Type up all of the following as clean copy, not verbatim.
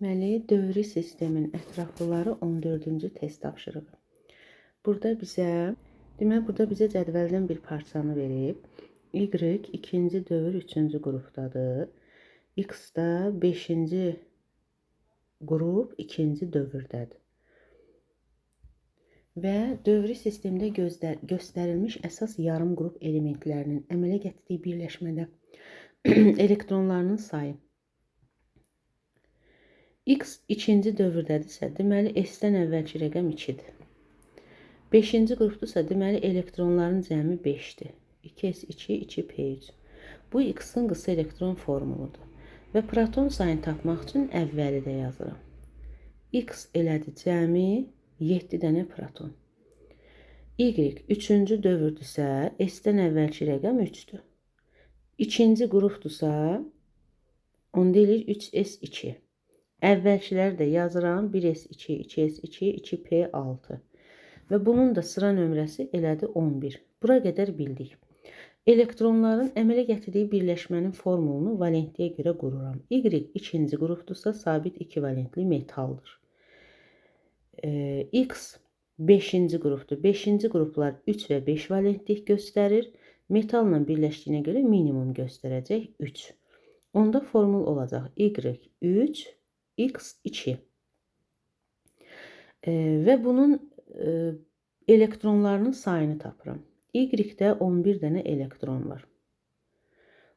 Deməli, dövri sistemin ətraflıları 14-cü test tapşırığı. Burada bizə cədvəldən bir parçanı verib. Y ikinci dövr 3-cü qrupdadır. X da 5-ci qrup 2-ci dövrdədir. Və dövri sistemdə göstərilmiş əsas yarım qrup elementlərinin əmələ gətirdiyi birləşmədə elektronlarının sayı X ikinci dövrdədirsə, deməli S-dən əvvəlki rəqəm 2-dir. 5-ci qrupdursa, deməli elektronların cəmi 5-dir. 2s2, 2p3. Bu X-in qısa elektron formuludur. Və proton sayını tapmaq üçün əvvəli də yazıram. X elədi cəmi 7 dənə proton. Y 3-cü dövrdürsə, S-dən əvvəlki rəqəm 3-dür. İkinci qrupdursa, onda eləyir 3s2. Əvvəlkiləri də yazıram 1s2, 2s2, 2p6. Və bunun da sıra nömrəsi elədi 11. Bura qədər bildik. Elektronların əmələ gətirdiyi birləşmənin formulunu valentliyə görə qururam. Y ikinci qrupdursa sabit 2 valentli metaldır. X 5-ci qrupdur. 5-ci qruplar 3 və 5 valentlik göstərir. Metalla birləşdiyinə görə minimum göstərəcək 3. Onda formul olacaq Y3, X2. Və bunun elektronlarının sayını tapıram. Y-də 11 dənə elektron var.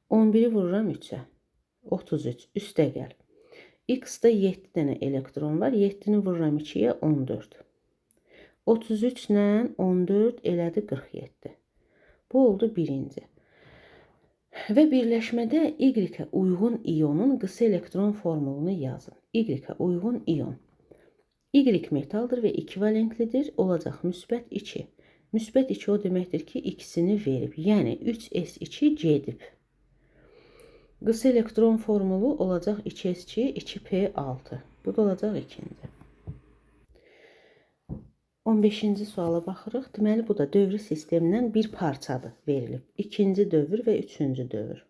11-i vururam 3-ə. 33. Üstə gəl. X-da 7 dənə elektron var. 7-ni vururam 2-yə 14. 33 ilə 14 elədi 47. Bu oldu birinci. Və birləşmədə Y-ə uyğun iyonun qısa elektron formulunu yazın. Y-ə uyğun iyon. Y metaldır və 2 valentlidir. Olacaq müsbət 2. Müsbət 2 o deməkdir ki, ikisini verib. Yəni 3s2 gedib. Qısa elektron formulu olacaq 2s2, 2p6. Bu da olacaq ikinci. 15-ci suala baxırıq. Deməli, bu da dövri sistemindən bir parçadır verilib. İkinci dövr və üçüncü dövr.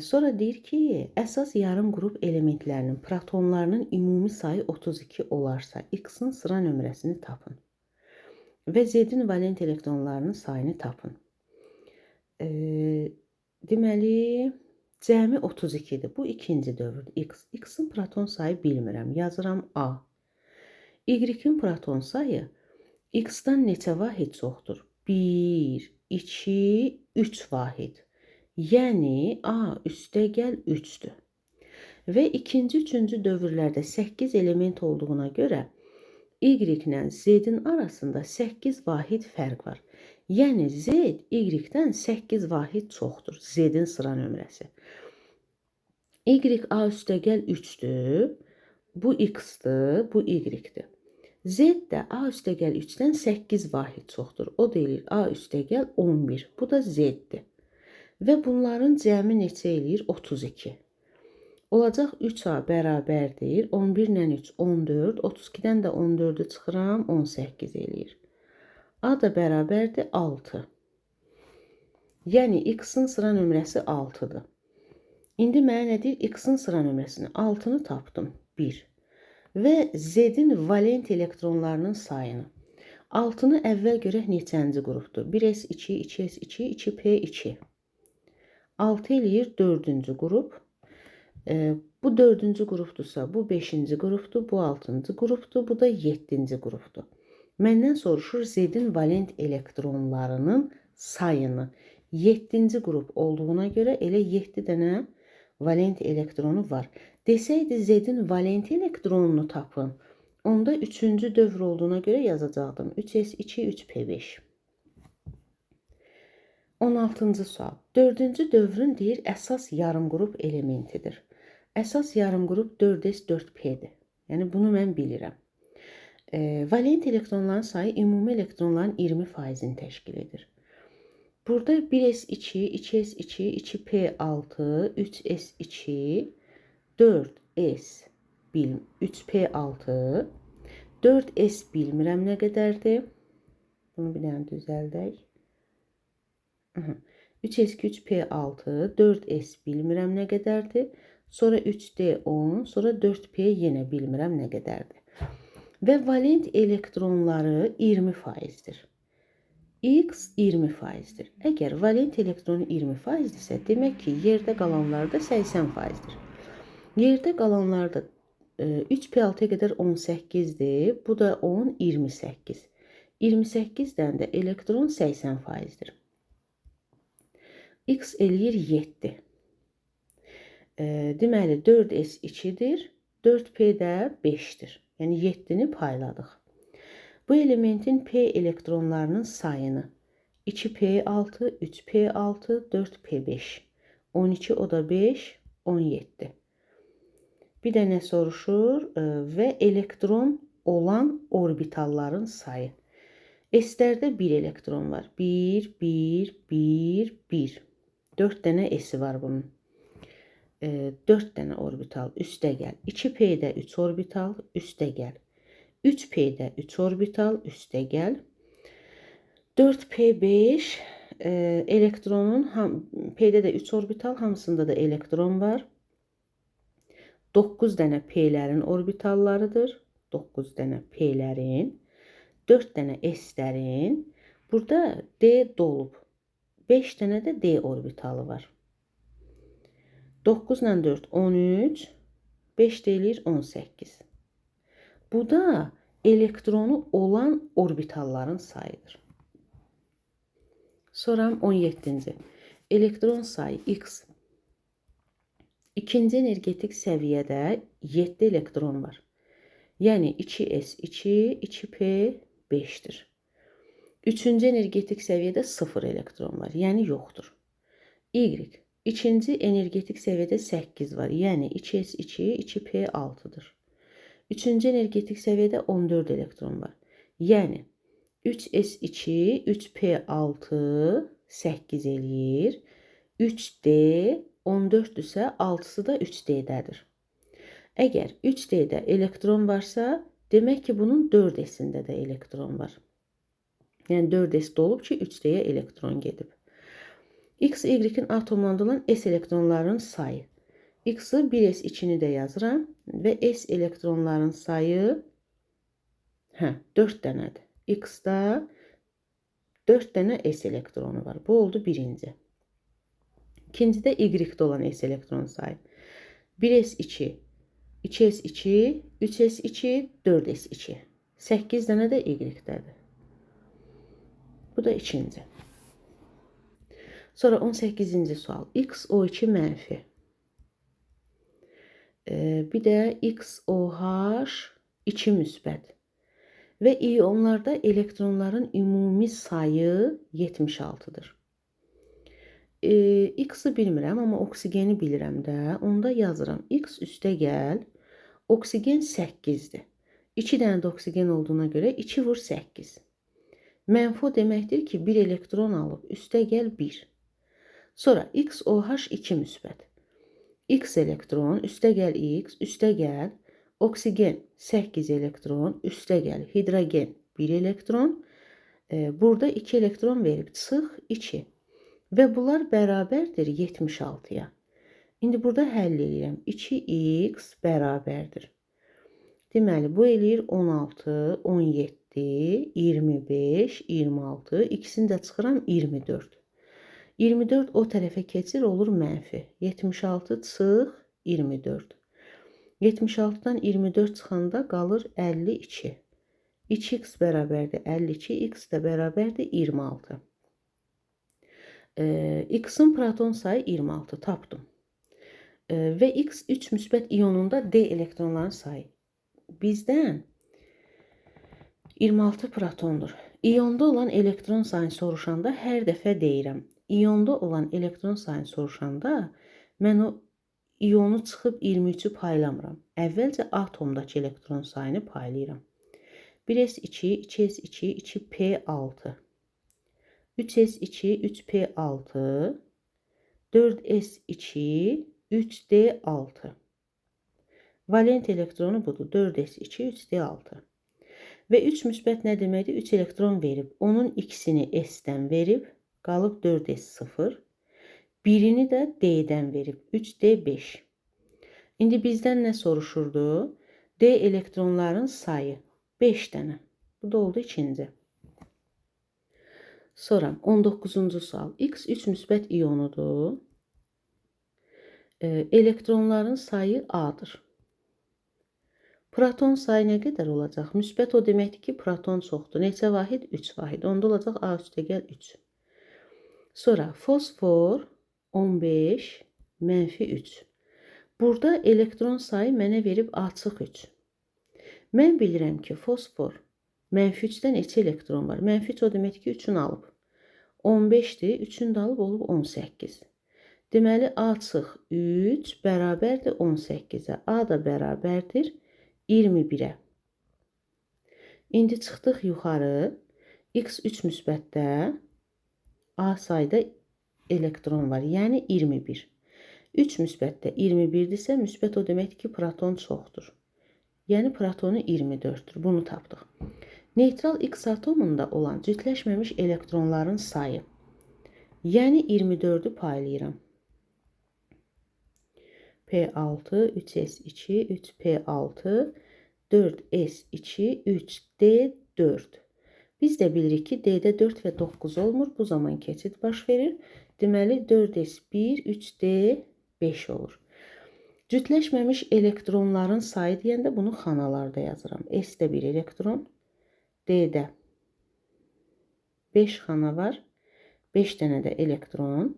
Sonra deyir ki, əsas yarım qrup elementlərinin protonlarının ümumi sayı 32 olarsa, X-in sıra nömrəsini tapın. Və Z-in valent elektronlarının sayını tapın. Deməli, cəmi 32-dir. Bu ikinci dövrdür. X-in proton sayı bilmirəm. Yazıram A. Y-in proton sayı X-dan neçə vahid çoxdur? 1, 2, 3 vahid. Yəni A üstəgəl 3-dür. Və ikinci, üçüncü dövrlərdə 8 element olduğuna görə Y ilə Z-in arasında 8 vahid fərq var. Yəni Z Y-dən 8 vahid çoxdur. Z-in sıra nömrəsi. Y A üstəgəl 3-dür. Bu X-dır, bu Y-dir. Z də A üstəgəl 3-dən 8 vahid çoxdur. O deyilir A üstəgəl 11. Bu da Z-dir. Və bunların cəmi neçə eləyir? 32. Olacaq 3A bərabərdir. 11 ilə 3, 14. 32-dən də 14-ü çıxıram, 18 eləyir. A da bərabərdir 6. Yəni X-in sıra nömrəsi 6-dır. İndi mənə nə deyir? X-in sıra nömrəsini 6-nı tapdım. 1. Və Z-in valent elektronlarının sayını. 6-nı əvvəl görək neçənci qrupdur? 1s2, 2s2, 2p2. 6 eləyir 4-cü qrup. Bu 4-cü qrupdursa, bu 5-ci qrupdur, bu 6-cı qrupdur, bu da 7-ci qrupdur. Məndən soruşur Z-in valent elektronlarının sayını. 7-ci qrup olduğuna görə elə 7 dənə valent elektronu var. Desəydi Z-in valent elektronunu tapın, onda 3-cü dövr olduğuna görə yazacaqdım. 3s2, 3p5. 16-cı sual. 4-cü dövrün deyir əsas yarım qrup elementidir. Əsas yarım qrup 4s4p'dir. Yəni bunu mən bilirəm. Valent elektronların sayı ümumi elektronların 20%-ni təşkil edir. Burada 1s2, 2s2, 2p6, 3s2, 4s 3p6, 4s bilmirəm nə qədərdir. Bunu bir dənə düzəldək. 3s2, 3p6, 4s bilmirəm nə qədərdir. sonra 3D 10, sonra 4P yenə bilmirəm nə qədərdir. Və valent elektronları 20%-dir. X 20%-dir. Əgər valent elektronu 20%-dirsə, demək ki, yerdə qalanlar da 80%-dir. Yerdə qalanlar da 3P6-ya qədər 18-dir. Bu da 10, 28. 28-dən də elektron 80%-dir. X eləyir 7. Deməli, 4s2-dir, 4P də 5-dir. Yəni 7-ni payladıq. Bu elementin P elektronlarının sayını 2P6, 3P6, 4P5, 12 o da 5, 17. Bir də nə soruşur? Və elektron olan orbitalların sayı. S-lərdə 1 elektron var. 1, 1, 1, 1. 4 dənə S-i var bunun. 4 dənə orbital üstə gəl. 2P-də 3 orbital üstə gəl. 3P-də 3 orbital üstə gəl. 4P5 elektronun P-də də 3 orbital, hamısında da elektron var. 9 dənə P-lərin orbitallarıdır. 9 dənə P-lərin, 4 dənə S-lərin. Burada D dolub. 5 dənə də D orbitalı var. 9 ilə 4 13, 5 deyilir 18. Bu da elektronu olan orbitalların sayıdır. Soram 17-ci. Elektron sayı X. İkinci energetik səviyyədə 7 elektron var. Yəni 2s2, 2p5-dir. Üçüncü energetik səviyyədə 0 elektron var. Yəni yoxdur. Y. İkinci energetik səviyyədə 8 var. Yəni 2s2, 2p6-dır. Üçüncü energetik səviyyədə 14 elektron var. Yəni 3s2, 3p6 8 eləyir. 3d 14-dürsə 6-sı da 3d-dədir. Əgər 3d-də elektron varsa, demək ki, bunun 4s-ində də elektron var. Yəni 4s dolub ki, 3d-yə elektron gedib. X, Y-in atomlandıran S elektronlarının sayı. X-ı 1s2-ni də yazıram və S elektronların sayı 4 dənədir. X-da 4 dənə S elektronu var. Bu oldu birinci. İkincidə Y-də olan S elektron sayı. 1s2, 2s2, 3s2, 4s2. 8 dənə də Y-dədir. Bu da ikinci. Sonra 18-ci sual. XO2 mənfi. Bir də XOH2 müsbət. Və iyonlarda elektronların ümumi sayı 76-dır. X-ı bilmirəm, amma oksigeni bilirəm də. Onda yazıram. X üstə gəl. Oksigen 8-dir. 2 dənə də oksigen olduğuna görə 2 vur 8. Mənfi deməkdir ki, 1 elektron alıb üstə gəl 1. Sonra XOH2 müsbət. X elektron, üstə gəl X, üstə gəl. Oksigen 8 elektron, üstə gəl. Hidrogen 1 elektron. Burada 2 elektron verib. Çıx 2. Və bunlar bərabərdir 76-ya. İndi burada həll edirəm. 2x bərabərdir. Deməli, bu eləyir 16, 17, 25, 26. İkisini də çıxıram 24. 24 o tərəfə keçir, olur mənfi. 76 çıx 24. 76-dan 24 çıxanda qalır 52. 2x bərabərdir 52, x də bərabərdir 26. X-in proton sayı 26, tapdım. Və X 3 müsbət iyonunda D elektronların sayı. Bizdən 26 protondur. İyonda olan elektron sayını soruşanda hər dəfə deyirəm. İyonda olan elektron sayını soruşanda mən o iyonu çıxıb 23-ü paylamıram. Əvvəlcə atomdakı elektron sayını paylayıram. 1s2, 2s2, 2p6. 3s2, 3p6. 4s2, 3d6. Valent elektronu budur. 4s2, 3d6. Və 3 müsbət nə deməkdir? 3 elektron verib. Onun ikisini S-dən verib. Qalıb 4s0. Birini də D-dən verib. 3d5. İndi bizdən nə soruşurdu? D elektronların sayı 5 dənə. Bu da oldu ikinci. Sonra 19-cu sual. X 3 müsbət ionudur. Elektronların sayı A'dır. Proton sayı nə qədər olacaq? Müsbət o deməkdir ki, proton çoxdur. Neçə vahid? 3 vahid. Onda olacaq A üstəgəl 3. Sonra fosfor 15 mənfi 3. Burada elektron sayı mənə verib açıq 3. Mən bilirəm ki, fosfor mənfi 3-dən neçə elektron var? Mənfi 3 o deməkdir ki, 3-ünü alıb. 15-dir, 3-ünü də alıb olub 18. Deməli, açıq 3 bərabərdir 18-ə. A da bərabərdir 21-ə. İndi çıxdıq yuxarı. X3 müsbətdə A sayda elektron var, yəni 21. 3 müsbətdə 21-dirsə, müsbət o deməkdir ki, proton çoxdur. Yəni protonu 24-dür. Bunu tapdıq. Neytral X atomunda olan cütləşməmiş elektronların sayı. Yəni 24-ü paylayıram. P6, 3s2, 3p6, 4s2, 3d4. Biz də bilirik ki, D-də 4 və 9 olmur. Bu zaman keçid baş verir. Deməli, 4s1, 3d5 olur. Cütləşməmiş elektronların sayı deyəndə bunu xanalarda yazıram. S-də 1 elektron, D-də 5 xana var. 5 dənə də elektron.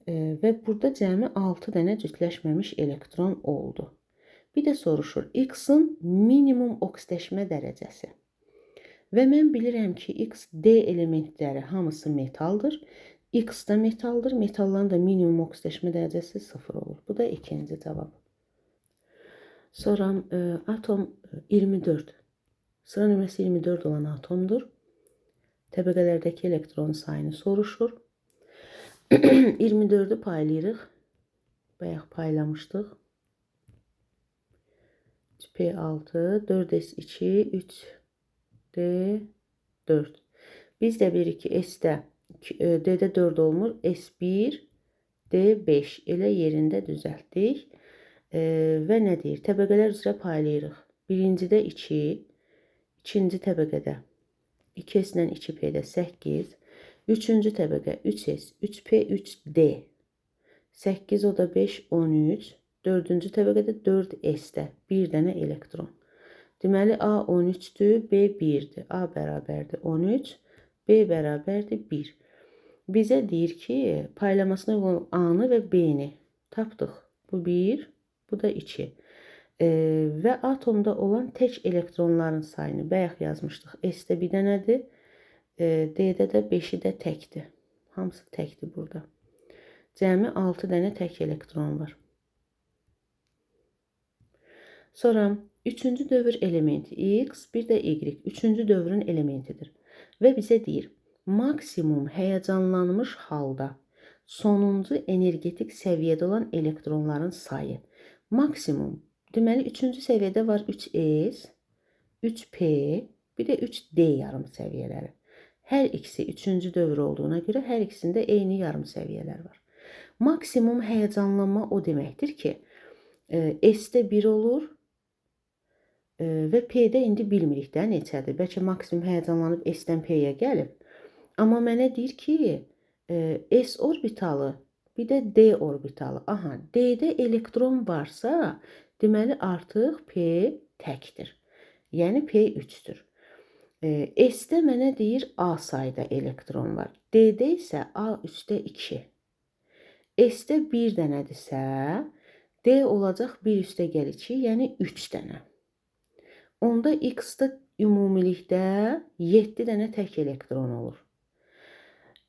Və burada cəmi 6 dənə cütləşməmiş elektron oldu. Bir də soruşur, X-in minimum oksidaşma dərəcəsi. Və mən bilirəm ki, X, D elementləri hamısı metaldır. X da metaldır. Metalların da minimum oksidaşma dərəcəsi 0 olur. Bu da ikinci cavab. Sonra atom 24. Sıra nömrəsi 24 olan atomdur. Təbəqələrdəki elektron sayını soruşur. 24'ü paylayırıq. Bayaq paylamışdıq. 3p6, 4s2, 3d4. Biz də bilirik ki, S-də D-də 4 olmur. S1, D5 elə yerində düzəltdik. Və nə deyir? Təbəqələr üzrə paylayırıq. Birincidə 2, ikinci təbəqədə 2s ilə 2p-də 8. Üçüncü təbəqə 3s, 3p, 3d. 8, o da 5, 13. Dördüncü təbəqədə 4s-də 1 dənə elektron. Deməli, A 13-dür, B 1-dir. A bərabərdir 13, B bərabərdir 1. Bizə deyir ki, paylamasına uyğun A-nı və B-ni tapdıq. Bu 1, bu da 2. Və atomda olan tək elektronların sayını bayaq yazmışdıq. S-də bir dənədir. D-də də 5-i də təkdir. Hamısı təkdir burada. Cəmi 6 dənə tək elektron var. Sonra 3-cü dövr elementi X, bir də Y. 3-cü dövrün elementidir. Və bizə deyir, maksimum həyəcanlanmış halda sonuncu energetik səviyyədə olan elektronların sayı. Maksimum. Deməli, 3-cü səviyyədə var 3s, 3p, bir də 3d yarım səviyyələri. Hər ikisi 3-cü dövr olduğuna görə hər ikisində eyni yarım səviyyələr var. Maksimum həyəcanlanma o deməkdir ki, S-də 1 olur və P-də indi bilmirik də neçədir. Bəlkə maksimum həyəcanlanıb S-dən P-yə gəlib. Amma mənə deyir ki, S orbitalı, bir də D orbitalı. Aha, D-də elektron varsa, deməli artıq P təkdir. Yəni P 3-dür. S-də mənə deyir A sayda elektron var. D-də isə A üstə 2. S-də 1 dənədirsə, D olacaq 1 üstə gəl 2, yəni 3 dənə. Onda X-də ümumilikdə 7 dənə tək elektron olur.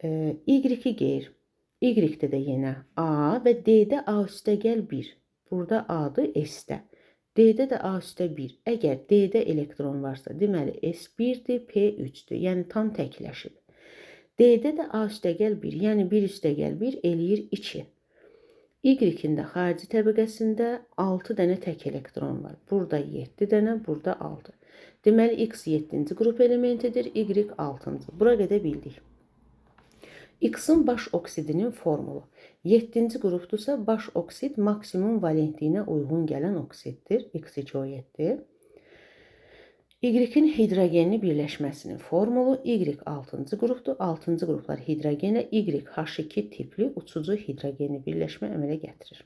Y-i qeyr. Y-də də yenə A və D-də A üstə gəl 1. Burada A-dır S-də. D-də də A üstə 1. Əgər D-də elektron varsa, deməli S1-dir, P 3-dür. Yəni tam təkləşib. D-də də A üstə gəl 1. Yəni 1 üstə gəl 1 eləyir 2. Y-in də xarici təbəqəsində 6 dənə tək elektron var. Burada 7 dənə, burada 6. Deməli X 7-ci qrup elementidir, Y 6-cı. Bura qədər bildik. X-in baş oksidinin formulu. 7-ci qrupdursa baş oksid maksimum valentliyinə uyğun gələn oksiddir. X2O7. Y-in hidrogenli birləşməsinin formulu. Y 6-cı qrupdur. 6-cı qruplar hidrogenlə YH2 tipli uçucu hidrogenli birləşmə əmələ gətirir.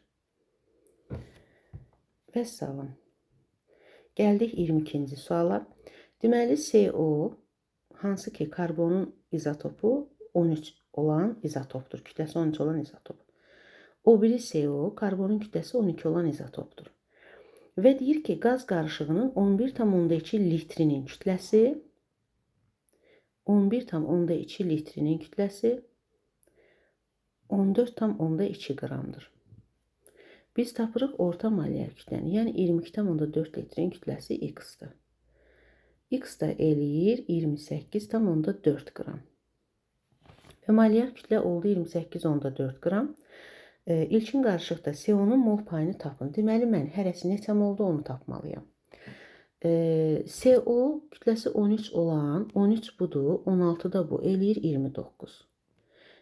Vəssalam. Gəldik 22-ci suala. Deməli, CO hansı ki karbonun izotopu 13 olan izotopdur. Kütləsi 13 olan izotop. O biri CO karbonun kütləsi 12 olan izotopdur. Və deyir ki, qaz qarışığının 11,2 litrinin kütləsi 11,2 litrinin kütləsi 14,2 qramdır. Biz tapırıq orta molyar kütləni, yəni 22,4 litrin kütləsi X-dır. X da eləyir 28,4 qram. Və molyar kütlə oldu 28,4 qram. İlkin qarışıqda CO-nun mol payını tapın. Deməli, mən hərəsi neçə molda onu tapmalıyam. CO kütləsi 13 olan, 13 budur, 16 da bu, eləyir 29.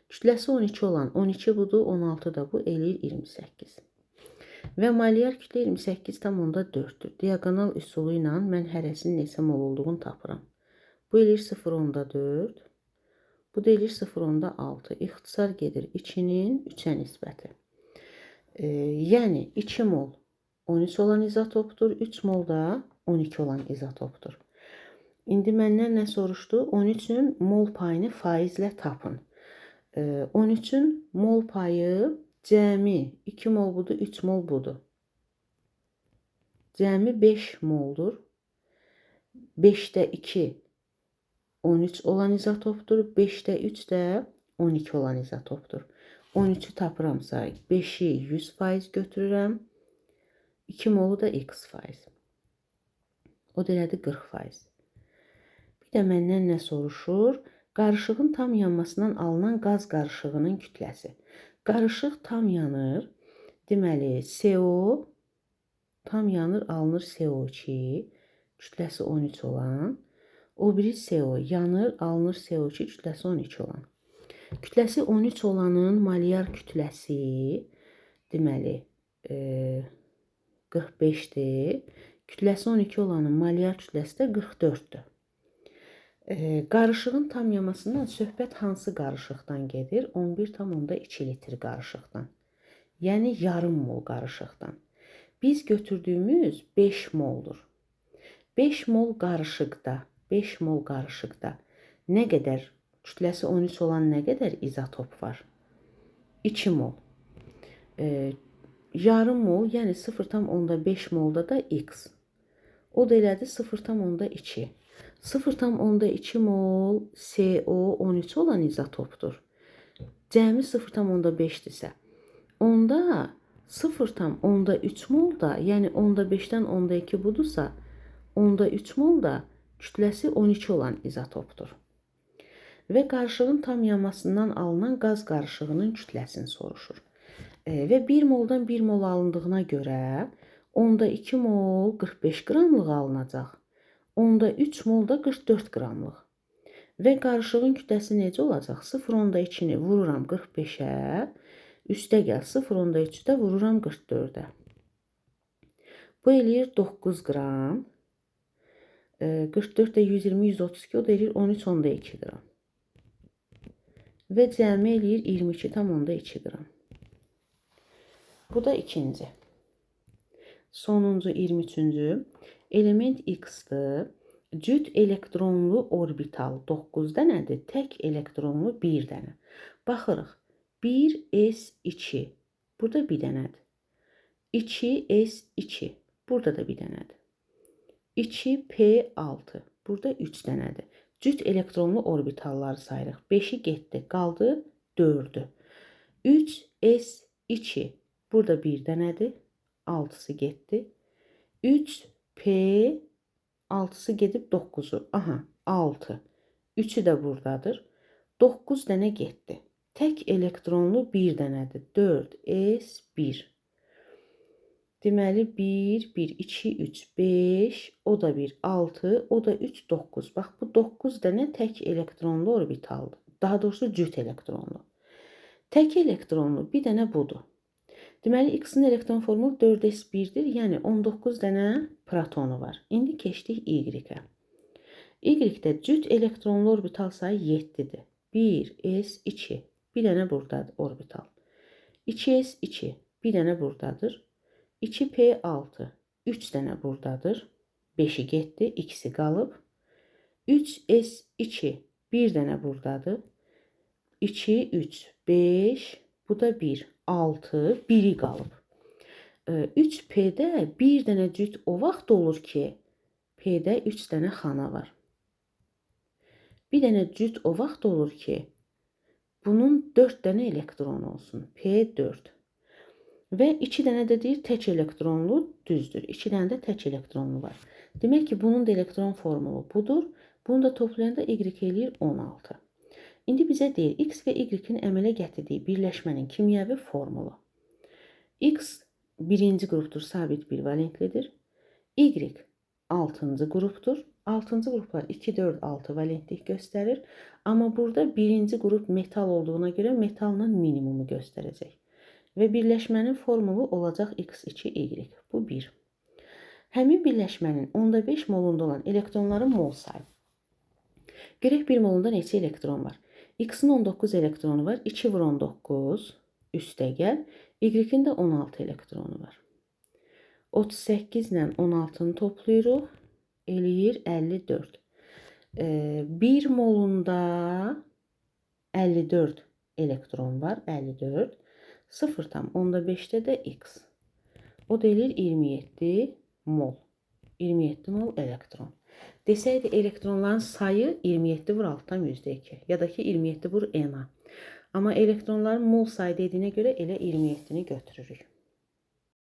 Kütləsi 12 olan, 12 budur, 16 da bu, eləyir 28. Və molyar kütlə 28,4-dür. Diaqonal üsulu ilə mən hərəsinin neçə mol olduğunu tapıram. Bu eləyir 0,4. Bu da eləyir 0,6. İxtisar gedir 2-nin 3-ə nisbəti. Yəni 2 mol 13 olan izotopdur, 3 mol da 12 olan izotopdur. İndi məndən nə soruşdu? 13-ün mol payını faizlə tapın. 13-ün mol payı cəmi 2 mol budur, 3 mol budur. Cəmi 5 moldur. 5-də 2 13 olan izotopdur. 5-də 3 də 12 olan izotopdur. 13-ü tapıramsa 5-i 100% götürürəm. 2 molu da x%. O da elədi 40%. Bir də məndən nə soruşur? Qarışığın tam yanmasından alınan qaz qarışığının kütləsi. Qarışıq tam yanır. Deməli, CO tam yanır, alınır CO2. Kütləsi 13 olan. O biri CO yanır, alınır CO2, kütləsi 12 olan. Kütləsi 13 olanın molyar kütləsi deməli 45-dir. Kütləsi 12 olanın molyar kütləsi də 44-dür. Qarışığın tam yanmasından söhbət hansı qarışıqdan gedir? 11,2 litr qarışıqdan. Yəni yarım mol qarışıqdan. Biz götürdüyümüz 5 moldur. 5 mol qarışıqda nə qədər kütləsi 13 olan nə qədər izotop var? 2 mol. Yarım mol, yəni 0,5 molda da X. O da elədi 0,2. 0,2 mol CO 13 olan izotopdur. Cəmi 0,5-dirsə, onda 0,3 molda, yəni 5-dən 2 budursa, 3 molda kütləsi 12 olan izotopdur. Və qarışığın tam yanmasından alınan qaz qarışığının kütləsini soruşur. Və 1 moldan 1 mol alındığına görə 2 mol 45 qramlıq alınacaq. 3 mol da 44 qramlıq. Və qarışığın kütləsi necə olacaq? 0,2-ni vururam 45-ə, üstə gəl 0,3-ü də vururam 44-ə. Bu eləyir 9 qram. 44 də 120, 132, o da eləyir 13,2 qram. Və cəmi eləyir 22,2 qram. Bu da ikinci. Sonuncu 23-cü. Element X-dır. Cüt elektronlu orbital 9 dənədir. Tək elektronlu 1 dənə. Baxırıq. 1s2. Burada bir dənədir. 2s2. Burada da bir dənədir. 2p6. Burada 3 dənədir. Cüt elektronlu orbitalları sayırıq. 5-i getdi. Qaldı 4-ü. 3s2. Burada bir dənədir. 6-sı getdi. 3p 6-sı gedib 9-u. Aha, 6. 3-ü də buradadır. 9 dənə getdi. Tək elektronlu bir dənədir. 4s1. Deməli 1, 1, 2, 3, 5, o da 1, 6, o da 3, 9. Bax bu 9 dənə tək elektronlu orbitaldır. Daha doğrusu cüt elektronlu. Tək elektronlu bir dənə budur. Deməli, X-in elektron formulu 4s1-dir, yəni 19 dənə protonu var. İndi keçdik Y-ə. Y-də cüt elektronlu orbital sayı 7-dir. 1s2, bir dənə buradadır orbital. 2s2, bir dənə buradadır. 2p6, 3 dənə buradadır. 5-i getdi, ikisi qalıb. 3s2, bir dənə buradadır. 2, 3, 5, bu da 1, 6, 1-i qalıb. 3P-də bir dənə cüt o vaxt olur ki, P-də 3 dənə xana var. Bir dənə cüt o vaxt olur ki, bunun 4 dənə elektronu olsun. P4. Və 2 dənə də deyir tək elektronlu, düzdür. 2 dənə də tək elektronlu var. Demək ki, bunun da elektron formulu budur. Bunu da toplayanda Y eləyir 16. İndi bizə deyir, X və Y-in əmələ gətirdiyi birləşmənin kimyəvi formulu. X birinci qrupdur, sabit bivalentlidir. Y 6-cı qrupdur. 6-cı qruplar 2, 4, 6 valentlik göstərir. Amma burada birinci qrup metal olduğuna görə metalla minimumu göstərəcək. Və birləşmənin formulu olacaq X2Y. Bu 1. Həmin birləşmənin 5 molunda olan elektronların mol sayı. Görək 1 molunda neçə elektron var? X-in 19 elektronu var. 2 vur 19 üstə gəl. Y-in də 16 elektronu var. 38 ilə 16-nı toplayırıq. Eləyir 54. 1 molunda 54 elektron var. 54. 0,5-də də X. O da eləyir 27 mol. 27 mol elektron. Desəydi elektronların sayı 27 vur 6-dan %2. Ya da ki 27 vur N-a. Amma elektronların mol sayı dediyinə görə elə 27-ni götürürük.